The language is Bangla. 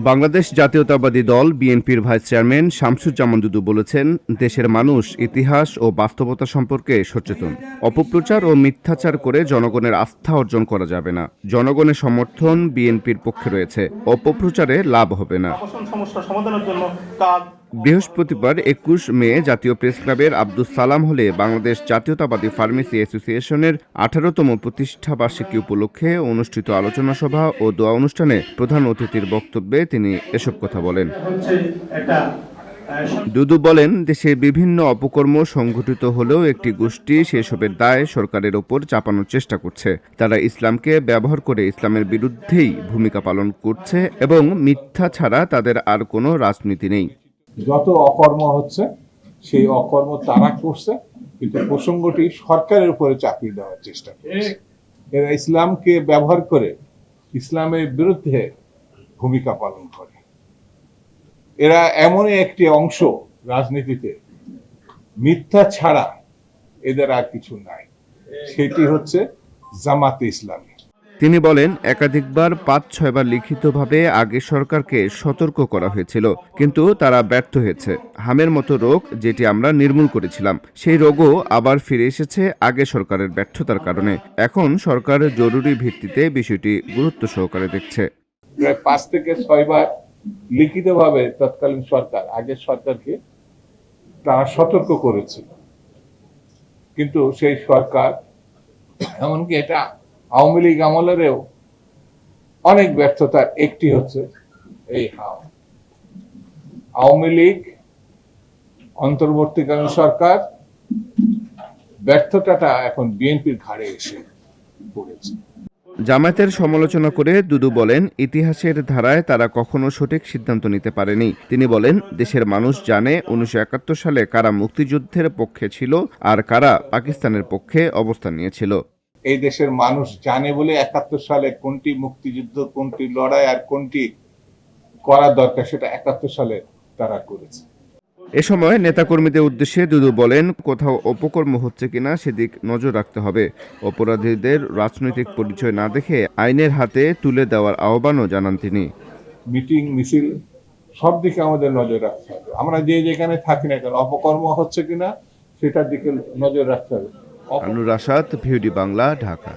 বাংলাদেশ জাতীয়তাবাদী দল বিএনপির ভাইস চেয়ারম্যান শামসুজ্জামান দুদু বলেছেন, দেশের মানুষ ইতিহাস ও বাস্তবতা সম্পর্কে সচেতন। অপপ্রচার ও মিথ্যাচার করে জনগণের আস্থা অর্জন করা যাবে না। জনগণের সমর্থন বিএনপির পক্ষে রয়েছে, অপপ্রচারে লাভ হবে না। বৃহস্পতিবার ২১ মে জাতীয় প্রেসক্লাবের আব্দুস সালাম হলে বাংলাদেশ জাতীয়তাবাদী ফার্মেসি অ্যাসোসিয়েশনের ১৮তম প্রতিষ্ঠাবার্ষিকী উপলক্ষে অনুষ্ঠিত আলোচনা সভা ও দোয়া অনুষ্ঠানে প্রধান অতিথির বক্তব্যে তিনি এসব কথা বলেন। দুদু বলেন, দেশে বিভিন্ন অপকর্ম সংঘটিত হলেও একটি গোষ্ঠী সেসবের দায় সরকারের ওপর চাপানোর চেষ্টা করছে। তারা ইসলামকে ব্যবহার করে ইসলামের বিরুদ্ধেই ভূমিকা পালন করছে এবং মিথ্যা ছাড়া তাদের আর কোনো রাজনীতি নেই। যত অকর্ম হচ্ছে সেই অকর্ম তারা করছে, কিন্তু প্রসঙ্গটি সরকারের উপরে চাপিয়ে দেওয়ার চেষ্টা করছে। এরা ইসলামকে ব্যবহার করে ইসলামের বিরুদ্ধে ভূমিকা পালন করে। এরা এমনই একটি অংশ রাজনীতিতে, মিথ্যা ছাড়া এদের আর কিছু নাই, সেটি হচ্ছে জামাতে ইসলামী। তিনি বলেন, একাধিকবার ৫-৬ বার লিখিতভাবে আগের সরকারকে সতর্ক করা হয়েছিল, কিন্তু তারা ব্যর্থ হয়েছে। হামের মতো রোগ, যেটি আমরা নির্মূল করেছিলাম, সেই রোগও আবার ফিরে এসেছে আগের সরকারের ব্যর্থতার কারণে। এখন সরকার জরুরি ভিত্তিতে বিষয়টি গুরুত্ব সহকারে দেখছে। প্রায় ৫ থেকে ৬ বার লিখিতভাবে তৎকালীন সরকার আগের সরকারকে তারা সতর্ক করেছিল, কিন্তু সেই সরকার, এমনকি এটা আওয়ামী লীগ আমলেরও অনেক ব্যর্থতার একটি হচ্ছে এই আওয়ামী লীগ অন্তর্বর্তীকালীন সরকার ব্যর্থতাটা এখন বিএনপির ঘাড়ে এসে পড়েছে। জামায়াতের সমালোচনা করে দুদু বলেন, ইতিহাসের ধারায় তারা কখনো সঠিক সিদ্ধান্ত নিতে পারেনি। তিনি বলেন, দেশের মানুষ জানে ১৯৭১ সালে কারা মুক্তিযুদ্ধের পক্ষে ছিল আর কারা পাকিস্তানের পক্ষে অবস্থান নিয়েছিল। এই দেশের মানুষ জানে বলে ৭১ সালে কোনটি মুক্তিযুদ্ধ, কোনটি লড়াই আর কোনটি করা দরকার সেটা ৭১ সালে তারা করেছে। এ সময় নেতাকর্মীদের উদ্দেশ্যে দুদু বলেন, কোথাও অপকর্ম হচ্ছে কিনা সেদিক নজর রাখতে হবে। অপরাধীদের রাজনৈতিক পরিচয় না দেখে আইনের হাতে তুলে দেওয়ার আহ্বানও জানান তিনি। মিটিং মিছিল সব দিকে আমাদের নজর রাখতে হবে। আমরা যেখানে থাকি না কেন, অপকর্ম হচ্ছে কিনা সেটার দিকে নজর রাখতে হবে। আনুর রাশাদ, ভিওডি বাংলা, ঢাকা।